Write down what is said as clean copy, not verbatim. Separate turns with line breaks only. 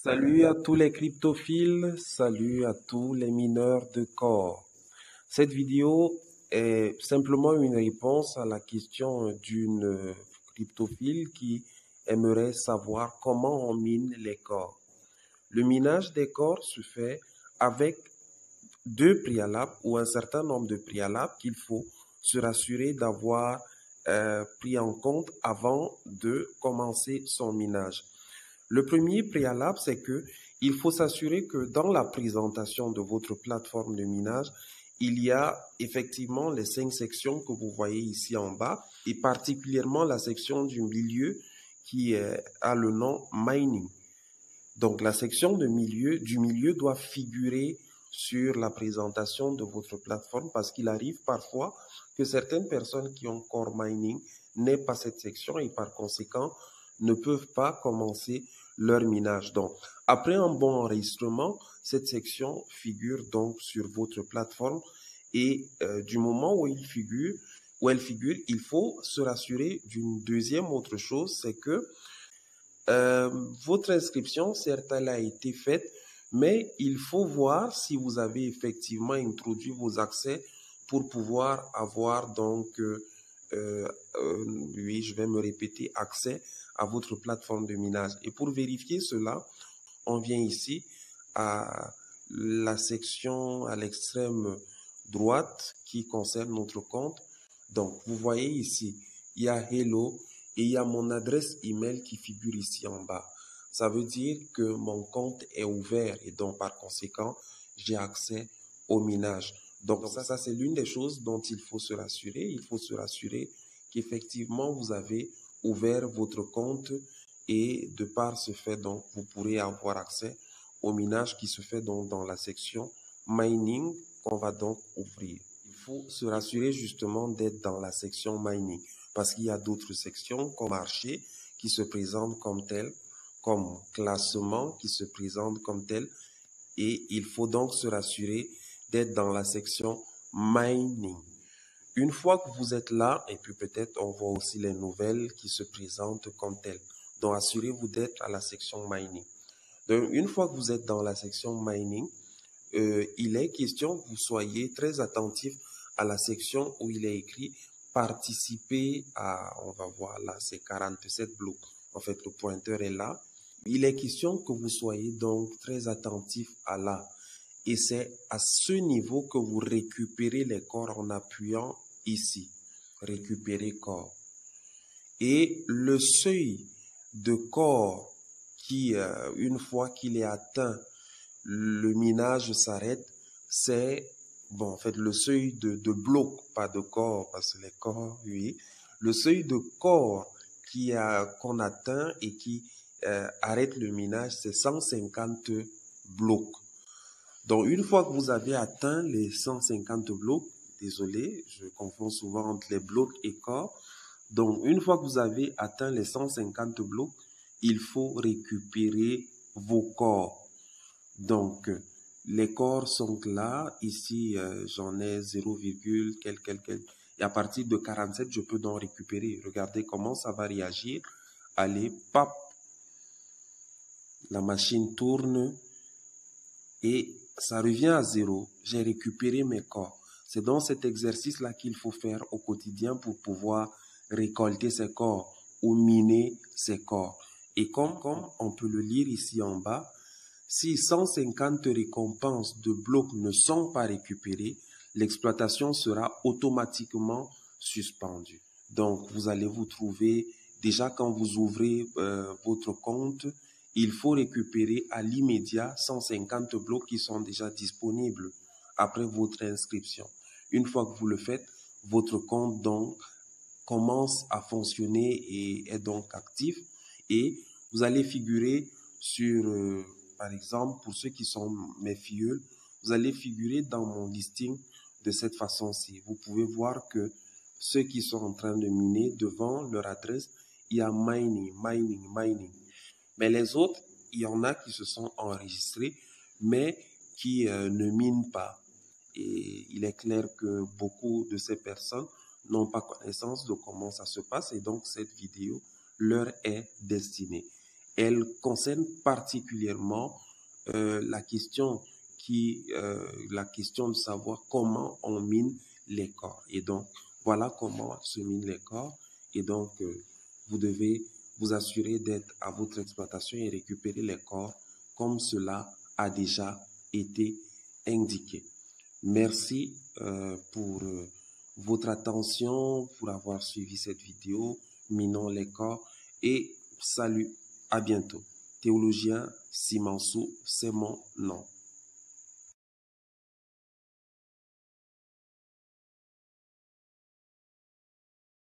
Salut à tous les cryptophiles, salut à tous les mineurs de corps. Cette vidéo est simplement une réponse à la question d'une cryptophile qui aimerait savoir comment on mine les corps. Le minage des corps se fait avec deux préalables ou un certain nombre de préalables qu'il faut se rassurer d'avoir pris en compte avant de commencer son minage. Le premier préalable, c'est que il faut s'assurer que dans la présentation de votre plateforme de minage, il y a effectivement les 5 sections que vous voyez ici en bas et particulièrement la section du milieu qui a le nom mining. Donc la section du milieu doit figurer sur la présentation de votre plateforme parce qu'il arrive parfois que certaines personnes qui ont Core Mining n'aient pas cette section et par conséquent ne peuvent pas commencer leur minage. Donc, après un bon enregistrement, cette section figure donc sur votre plateforme et du moment où elle figure, il faut se rassurer d'une deuxième autre chose, c'est que votre inscription, certes, elle a été faite, mais il faut voir si vous avez effectivement introduit vos accès pour pouvoir avoir donc, oui, je vais me répéter, accès à votre plateforme de minage. Et pour vérifier cela, on vient ici à la section à l'extrême droite qui concerne notre compte. Donc, vous voyez ici, il y a Hello et il y a mon adresse email qui figure ici en bas. Ça veut dire que mon compte est ouvert et donc par conséquent, j'ai accès au minage. Donc ça c'est l'une des choses dont il faut se rassurer. Il faut se rassurer qu'effectivement, vous avez ouvert votre compte et de par ce fait, donc, vous pourrez avoir accès au minage qui se fait donc dans la section mining qu'on va donc ouvrir. Il faut se rassurer justement d'être dans la section mining parce qu'il y a d'autres sections comme marché qui se présentent comme telles, comme classement qui se présente comme tel et il faut donc se rassurer d'être dans la section mining. Une fois que vous êtes là, et puis peut-être on voit aussi les nouvelles qui se présentent comme telles. Donc assurez-vous d'être à la section mining. Donc une fois que vous êtes dans la section mining, il est question que vous soyez très attentif à la section où il est écrit participer à, on va voir là, c'est 47 blocs. En fait, le pointeur est là. Il est question que vous soyez donc très attentif à là. Et c'est à ce niveau que vous récupérez les corps en appuyant ici. Récupérer corps. Et le seuil de corps qui, une fois qu'il est atteint, le minage s'arrête, c'est, bon, en fait, le seuil de bloc, pas de corps, parce que les corps, oui, le seuil de corps qu'on atteint et qui arrête le minage, c'est 150 blocs. Donc, une fois que vous avez atteint les 150 blocs, désolé, je confonds souvent entre les blocs et corps. Donc, une fois que vous avez atteint les 150 blocs, il faut récupérer vos corps. Donc, les corps sont là. Ici, j'en ai 0, quelques. Et à partir de 47, je peux donc récupérer. Regardez comment ça va réagir. Allez, pop. La machine tourne et ça revient à 0. J'ai récupéré mes corps. C'est dans cet exercice-là qu'il faut faire au quotidien pour pouvoir récolter ces corps ou miner ces corps. Et comme on peut le lire ici en bas, si 150 récompenses de blocs ne sont pas récupérées, l'exploitation sera automatiquement suspendue. Donc, vous allez vous trouver, déjà quand vous ouvrez votre compte, il faut récupérer à l'immédiat 150 blocs qui sont déjà disponibles après votre inscription. Une fois que vous le faites, votre compte donc commence à fonctionner et est donc actif et vous allez figurer sur, par exemple, pour ceux qui sont mes filleuls, vous allez figurer dans mon listing de cette façon-ci. Vous pouvez voir que ceux qui sont en train de miner, devant leur adresse, il y a mining. Mais les autres, il y en a qui se sont enregistrés, mais qui ne minent pas. Et il est clair que beaucoup de ces personnes n'ont pas connaissance de comment ça se passe et donc cette vidéo leur est destinée. Elle concerne particulièrement la question la question de savoir comment on mine les corps. Et donc, voilà comment se minent les corps. Et donc, vous devez vous assurer d'être à votre exploitation et récupérer les corps comme cela a déjà été indiqué. Merci pour votre attention, pour avoir suivi cette vidéo, Minons les corps, et salut, à bientôt. Théologien Simansou, c'est mon nom.